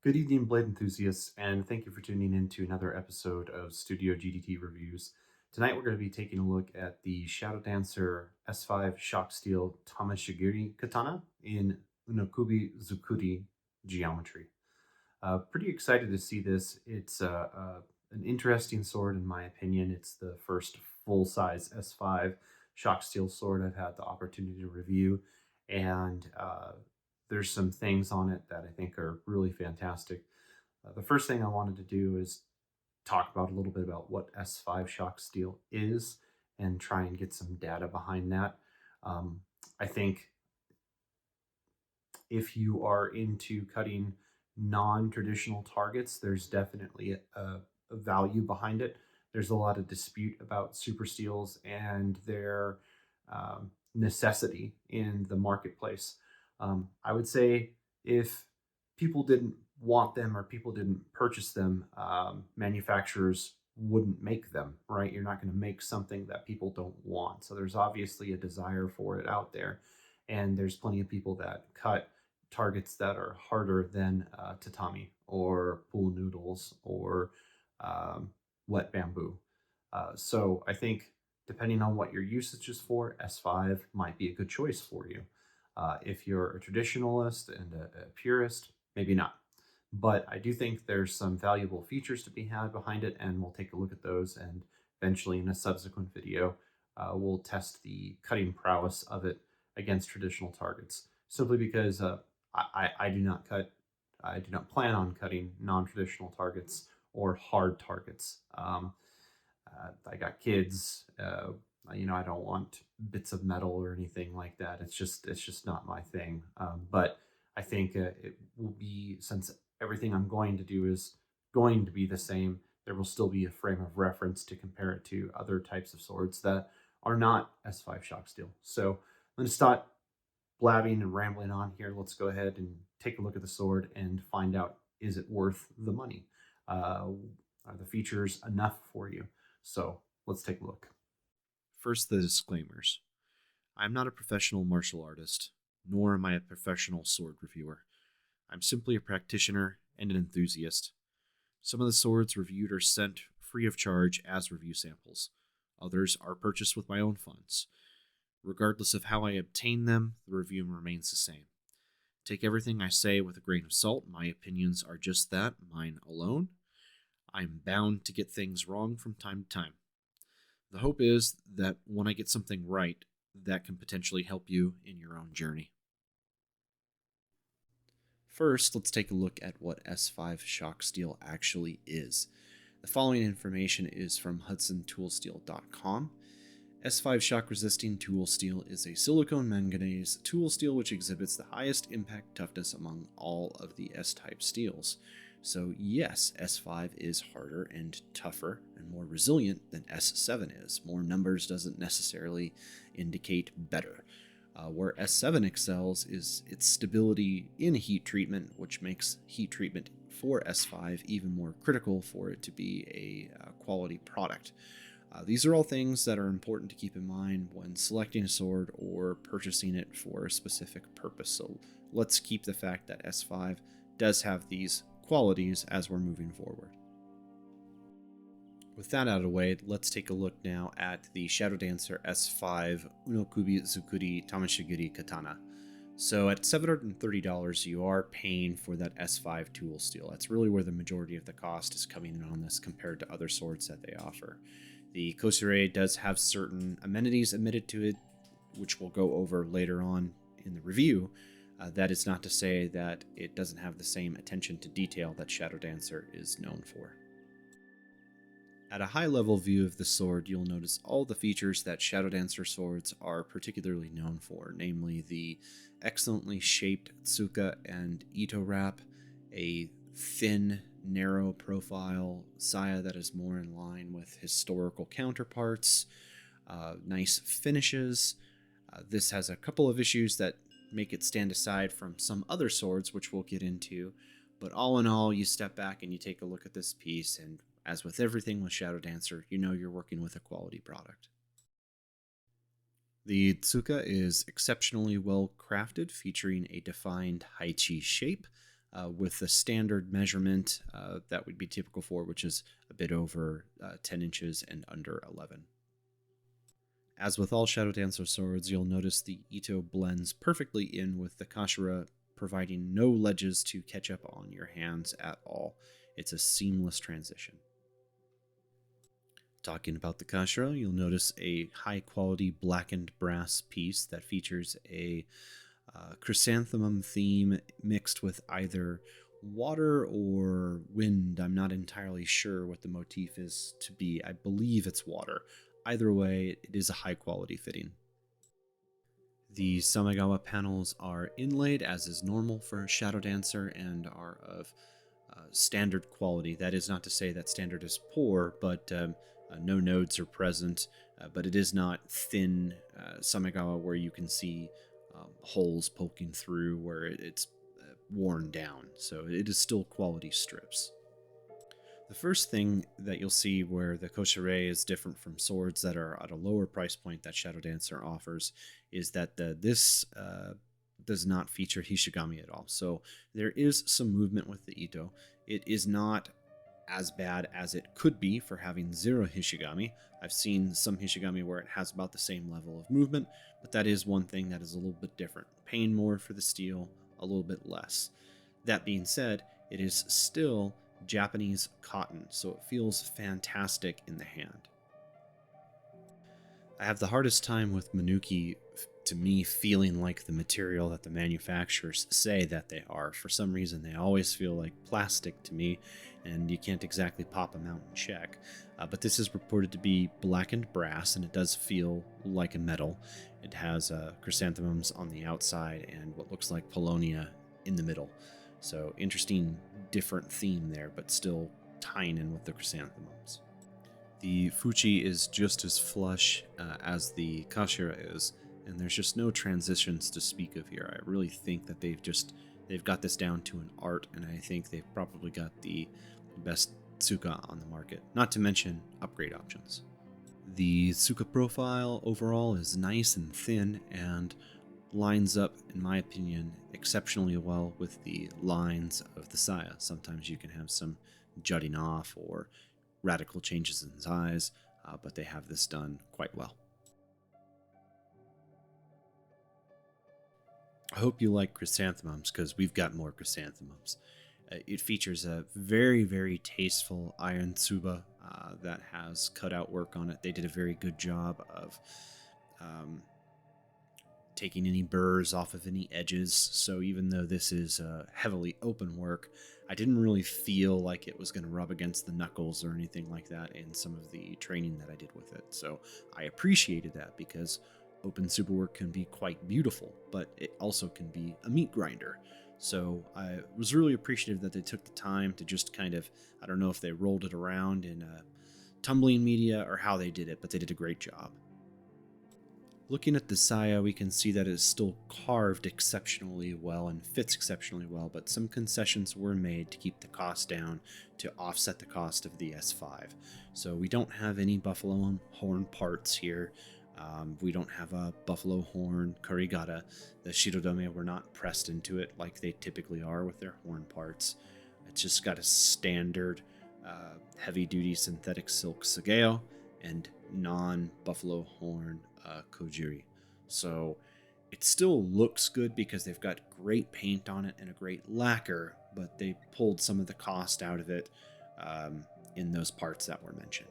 Good evening, blade enthusiasts, and thank you for tuning in to another episode of Studio GDT Reviews. Tonight we're going to be taking a look at the ShadowDancer S5 Shock Steel Tameshigiri Katana in Unokubi-Zukuri geometry. Pretty excited to see this. It's an interesting sword in my opinion. It's the first full-size S5 shock steel sword I've had the opportunity to review, and there's some things on it that I think are really fantastic. The first thing I wanted to do is talk about a little bit about what S5 shock steel is and try and get some data behind that. I think if you are into cutting non-traditional targets, there's definitely a value behind it. There's a lot of dispute about super steels and their necessity in the marketplace. I would say if people didn't want them or people didn't purchase them, manufacturers wouldn't make them, right? You're not going to make something that people don't want. So there's obviously a desire for it out there. And there's plenty of people that cut targets that are harder than tatami or pool noodles or um, wet bamboo. So I think depending on what your usage is for, S5 might be a good choice for you. If you're a traditionalist and a purist, maybe not. But I do think there's some valuable features to be had behind it, and we'll take a look at those. And eventually, in a subsequent video, we'll test the cutting prowess of it against traditional targets. Simply because I do not cut, I do not plan on cutting non-traditional targets or hard targets. I got kids. I don't want bits of metal or anything like that. It's just not my thing. But I think it will be, since everything I'm going to do is going to be the same. There will still be a frame of reference to compare it to other types of swords that are not S5 shock steel. So I'm going to start blabbing and rambling on here. Let's go ahead and take a look at the sword and find out, is it worth the money? Are the features enough for you? So let's take a look. First, the disclaimers. I'm not a professional martial artist, nor am I a professional sword reviewer. I'm simply a practitioner and an enthusiast. Some of the swords reviewed are sent free of charge as review samples. Others are purchased with my own funds. Regardless of how I obtain them, the review remains the same. Take everything I say with a grain of salt. My opinions are just that, mine alone. I'm bound to get things wrong from time to time. The hope is that when I get something right, that can potentially help you in your own journey. First, let's take a look at what S5 shock steel actually is. The following information is from hudsontoolsteel.com. S5 shock resisting tool steel is a silicone manganese tool steel which exhibits the highest impact toughness among all of the S-type steels. So yes, S5 is harder and tougher and more resilient than S7 is. More numbers doesn't necessarily indicate better. Where S7 excels is its stability in heat treatment, which makes heat treatment for S5 even more critical for it to be a quality product. These are all things that are important to keep in mind when selecting a sword or purchasing it for a specific purpose. So let's keep the fact that S5 does have these qualities as we're moving forward. With that out of the way, let's take a look now at the ShadowDancer S5 Unokubi-Zukuri Tameshigiri Katana. So at $730, you are paying for that S5 tool steel. That's really where the majority of the cost is coming in on this compared to other swords that they offer. The Kosher does have certain amenities admitted to it, which we'll go over later on in the review. That is not to say that it doesn't have the same attention to detail that ShadowDancer is known for. At a high-level view of the sword, you'll notice all the features that ShadowDancer swords are particularly known for, namely the excellently shaped tsuka and ito wrap, a thin, narrow profile saya that is more in line with historical counterparts, nice finishes. This has a couple of issues that make it stand aside from some other swords, which we'll get into, but all in all, you step back and you take a look at this piece, and as with everything with ShadowDancer, you know you're working with a quality product. The tsuka is exceptionally well crafted, featuring a defined haichi shape, with the standard measurement that would be typical for, which is a bit over 10 inches and under 11. As with all ShadowDancer swords, you'll notice the Ito blends perfectly in with the Kashira, providing no ledges to catch up on your hands at all. It's a seamless transition. Talking about the Kashira, you'll notice a high-quality blackened brass piece that features a chrysanthemum theme mixed with either water or wind. I'm not entirely sure what the motif is to be. I believe it's water. Either way, it is a high-quality fitting. The Samegawa panels are inlaid as is normal for ShadowDancer and are of standard quality. That is not to say that standard is poor, but no nodes are present, but it is not thin Samegawa where you can see holes poking through where it's worn down. So it is still quality strips. The first thing that you'll see where the Kosher is different from swords that are at a lower price point that ShadowDancer offers is that this does not feature Hishigami at all. So there is some movement with the Ito. It is not as bad as it could be for having 0 Hishigami. I've seen some Hishigami where it has about the same level of movement, but that is one thing that is a little bit different. Paying more for the steel, a little bit less. That being said, it is still Japanese cotton, so it feels fantastic in the hand. I have the hardest time with Manuki, to me, feeling like the material that the manufacturers say that they are. For some reason, they always feel like plastic to me, and you can't exactly pop them out and check. But this is reported to be blackened brass, and it does feel like a metal. It has chrysanthemums on the outside and what looks like paulownia in the middle. So interesting, different theme there, but still tying in with the chrysanthemums. The Fuchi is just as flush as the Kashira is, and there's just no transitions to speak of here. I really think that they've got this down to an art, and I think they've probably got the best Tsuka on the market, not to mention upgrade options. The Tsuka profile overall is nice and thin and lines up, in my opinion, exceptionally well with the lines of the saya. Sometimes you can have some jutting off or radical changes in size, but they have this done quite well. I hope you like chrysanthemums, because we've got more chrysanthemums. It features a very, very tasteful iron tsuba that has cutout work on it. They did a very good job of taking any burrs off of any edges, so even though this is heavily open work, I didn't really feel like it was going to rub against the knuckles or anything like that in some of the training that I did with it. So I appreciated that, because open tsuba work can be quite beautiful, but it also can be a meat grinder. So I was really appreciative that they took the time to just kind of, I don't know if they rolled it around in tumbling media or how they did it, but they did a great job. Looking at the saya, we can see that it is still carved exceptionally well and fits exceptionally well, but some concessions were made to keep the cost down to offset the cost of the S5. So we don't have any buffalo horn parts here. We don't have a buffalo horn karigata. The shirodome were not pressed into it like they typically are with their horn parts. It's just got a standard heavy-duty synthetic silk sageo and non-buffalo horn kojiri. So it still looks good because they've got great paint on it and a great lacquer, but they pulled some of the cost out of it in those parts that were mentioned.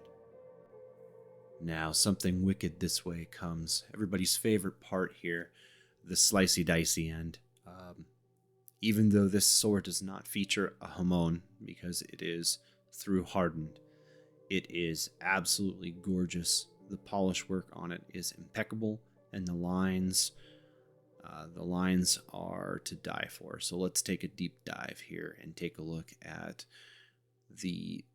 Now, something wicked this way comes. Everybody's favorite part here, the slicey dicey end. Even though this sword does not feature a hamon because it is through hardened, it is absolutely gorgeous. The polish work on it is impeccable, and the lines are to die for. So let's take a deep dive here and take a look at the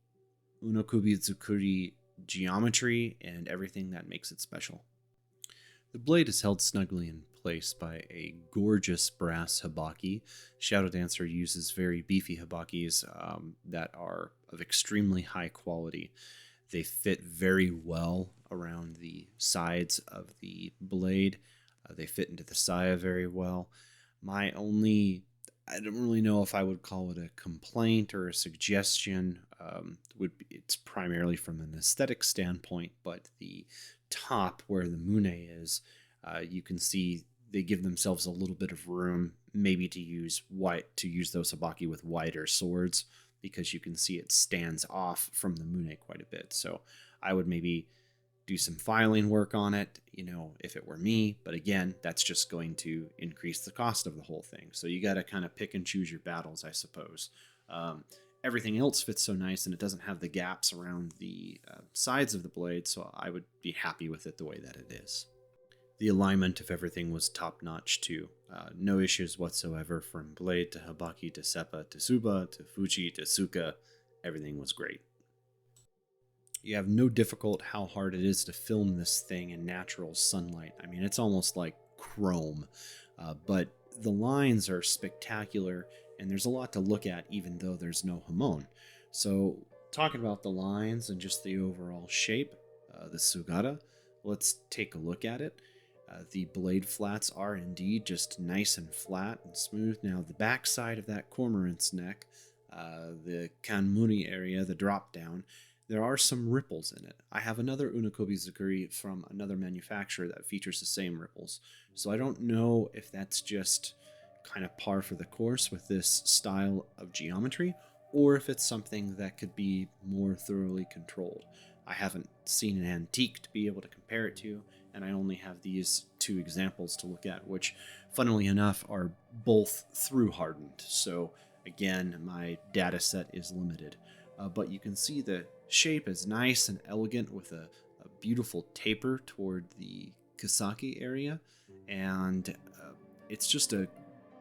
Unokubi-Zukuri geometry and everything that makes it special. The blade is held snugly in place by a gorgeous brass habaki. ShadowDancer uses very beefy habakis that are of extremely high quality. They fit very well around the sides of the blade. They fit into the saya very well. My only I don't really know if I would call it a complaint or a suggestion. It's primarily from an aesthetic standpoint, but the top where the mune is, you can see they give themselves a little bit of room, maybe to use those habaki with wider swords, because you can see it stands off from the mune quite a bit. So I would maybe do some filing work on it, if it were me. But again, that's just going to increase the cost of the whole thing. So you got to kind of pick and choose your battles, I suppose. Everything else fits so nice, and it doesn't have the gaps around the sides of the blade, so I would be happy with it the way that it is. The alignment of everything was top notch too. No issues whatsoever from blade to habaki to seppa to suba to fuji to suka. Everything was great. You have no difficult how hard it is to film this thing in natural sunlight. I mean, it's almost like chrome, but the lines are spectacular, and there's a lot to look at even though there's no hamon. So, talking about the lines and just the overall shape, the sugata, let's take a look at it. The blade flats are indeed just nice and flat and smooth. Now, the back side of that cormorant's neck, the kanmuri area, the drop down, there are some ripples in it. I have another Unokubi-Zukuri from another manufacturer that features the same ripples, so I don't know if that's just kind of par for the course with this style of geometry, or if it's something that could be more thoroughly controlled. I haven't seen an antique to be able to compare it to, and I only have these two examples to look at, which, funnily enough, are both through hardened. So again, my data set is limited. But you can see the shape is nice and elegant with a beautiful taper toward the Kasaki area, and it's just a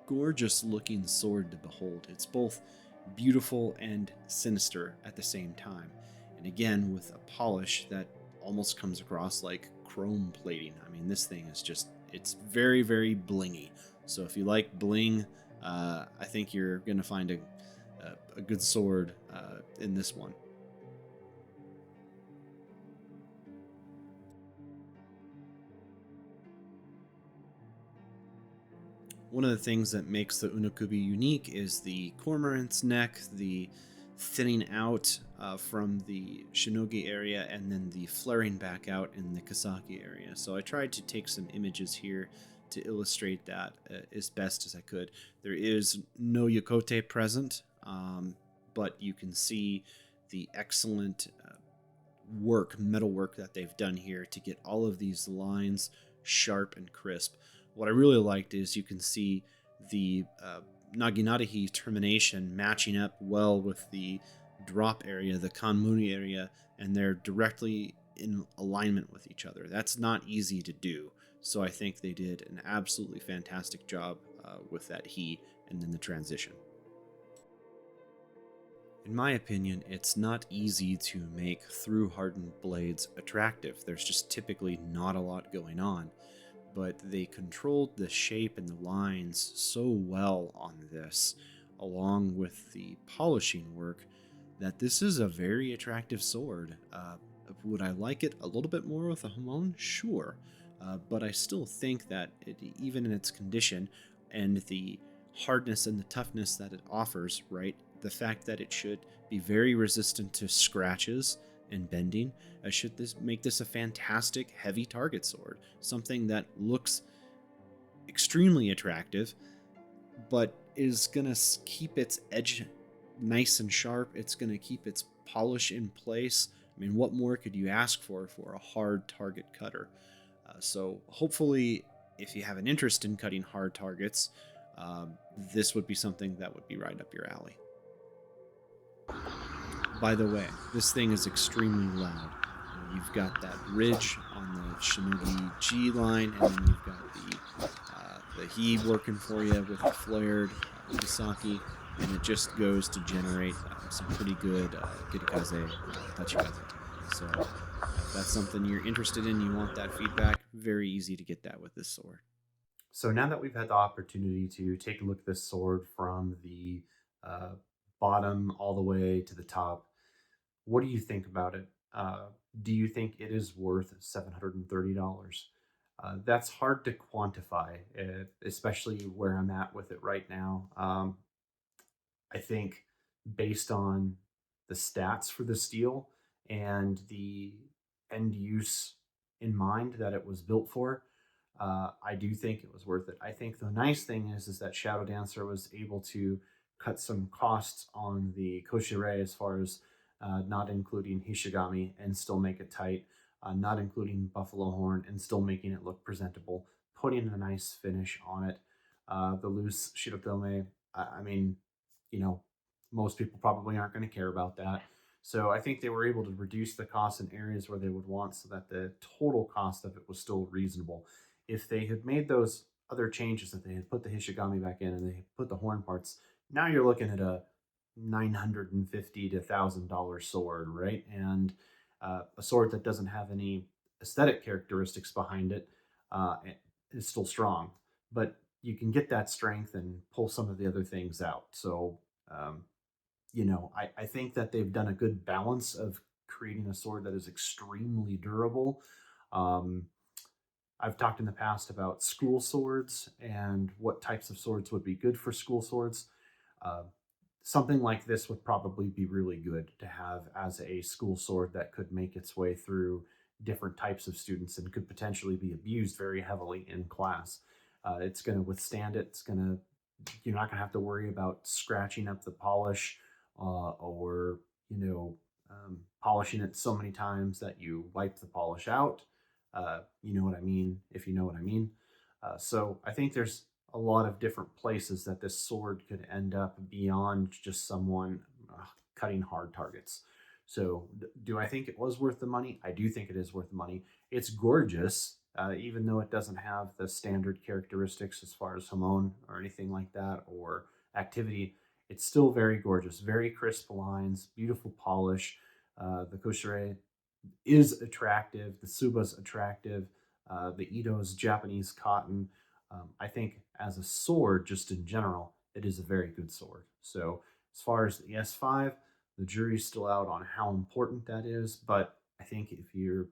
gorgeous looking sword to behold. It's both beautiful and sinister at the same time, and again with a polish that almost comes across like chrome plating. I mean, this thing is it's very, very blingy. So if you like bling, I think you're going to find a good sword in this one. One of the things that makes the Unokubi unique is the cormorant's neck, the thinning out from the shinogi area, and then the flaring back out in the Kasaki area. So I tried to take some images here to illustrate that as best as I could. There is no yokote present, but you can see the excellent metal work that they've done here to get all of these lines sharp and crisp. What I really liked is you can see the naginatahi termination matching up well with the drop area, the kanmuri area, and they're directly in alignment with each other. That's not easy to do. So I think they did an absolutely fantastic job with that he and then the transition. In my opinion, it's not easy to make through hardened blades attractive. There's just typically not a lot going on, but they controlled the shape and the lines so well on this, along with the polishing work, that this is a very attractive sword. Would I like it a little bit more with a hamon? Sure. But I still think that even in its condition and the hardness and the toughness that it offers, right? The fact that it should be very resistant to scratches and bending should make this a fantastic heavy target sword. Something that looks extremely attractive, but is going to keep its edge nice and sharp. It's going to keep its polish in place. I mean, what more could you ask for a hard target cutter? So hopefully, if you have an interest in cutting hard targets, this would be something that would be right up your alley. By the way, this thing is extremely loud. You've got that ridge on the Shinogi G line, and then you've got the he working for you with the flared Kisaki, and it just goes to generate some pretty good kirikaze, tachikaze. So if that's something you're interested in, you want that feedback, very easy to get that with this sword. So now that we've had the opportunity to take a look at this sword from the uh, bottom all the way to the top, what do you think about it? Do you think it is worth $730? That's hard to quantify, especially where I'm at with it right now. I think based on the stats for the steel and the end use in mind that it was built for, I do think it was worth it. I think the nice thing is that Shadow Dancer was able to cut some costs on the Kosher as far as not including Hishigami and still make it tight, not including Buffalo Horn and still making it look presentable, putting a nice finish on it. The loose Shirotome, I mean, you know, most people probably aren't going to care about that. So I think they were able to reduce the cost in areas where they would want so that the total cost of it was still reasonable. If they had made those other changes, that they had put the Hishigami back in and they put the horn parts, now you're looking at a $950 to $1,000 sword, right? And a sword that doesn't have any aesthetic characteristics behind it is still strong. But you can get that strength and pull some of the other things out. So, um, I think that they've done a good balance of creating a sword that is extremely durable. Um, I've talked in the past about school swords and what types of swords would be good for school swords. Uh, Something like this would probably be really good to have as a school sword that could make its way through different types of students and could potentially be abused very heavily in class. It's going to withstand it. You're not going to have to worry about scratching up the polish or, polishing it so many times that you wipe the polish out. You know what I mean, if you know what I mean. So I think there's a lot of different places that this sword could end up beyond just someone cutting hard targets. So, do I think it was worth the money? I do think it is worth the money. It's gorgeous, even though it doesn't have the standard characteristics as far as Hamon or anything like that or activity. It's still very gorgeous, very crisp lines, beautiful polish. The Kosher is attractive. The Suba's attractive. The Ito's Japanese cotton. I think as a sword, just in general, it is a very good sword. So as far as the S5, the jury's still out on how important that is. But I think if your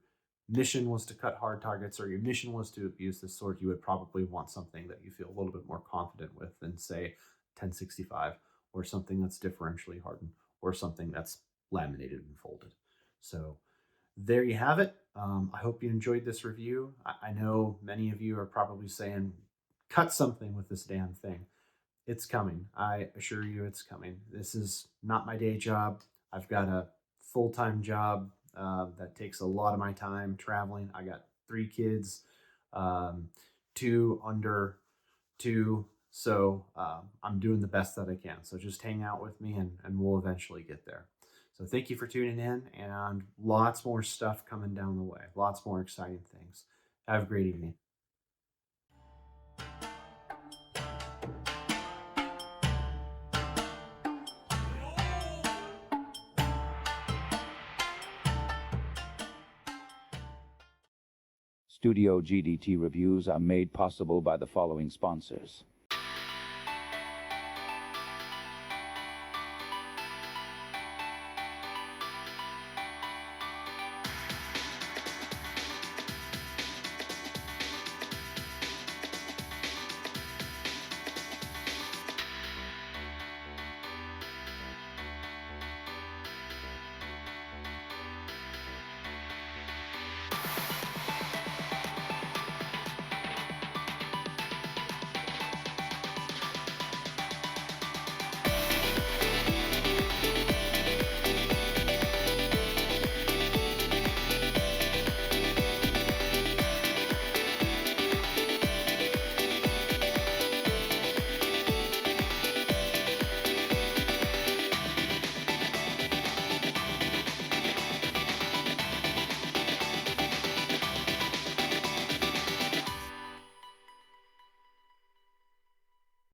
mission was to cut hard targets or your mission was to abuse this sword, you would probably want something that you feel a little bit more confident with than, say, 1065 or something that's differentially hardened or something that's laminated and folded. So there you have it. I hope you enjoyed this review. I know many of you are probably saying, cut something with this damn thing. It's coming. I assure you it's coming. This is not my day job. I've got a full time job that takes a lot of my time traveling. I got 3 kids, two under 2. So I'm doing the best that I can. So just hang out with me and we'll eventually get there. So thank you for tuning in and lots more stuff coming down the way. Lots more exciting things. Have a great evening. Studio GDT reviews are made possible by the following sponsors: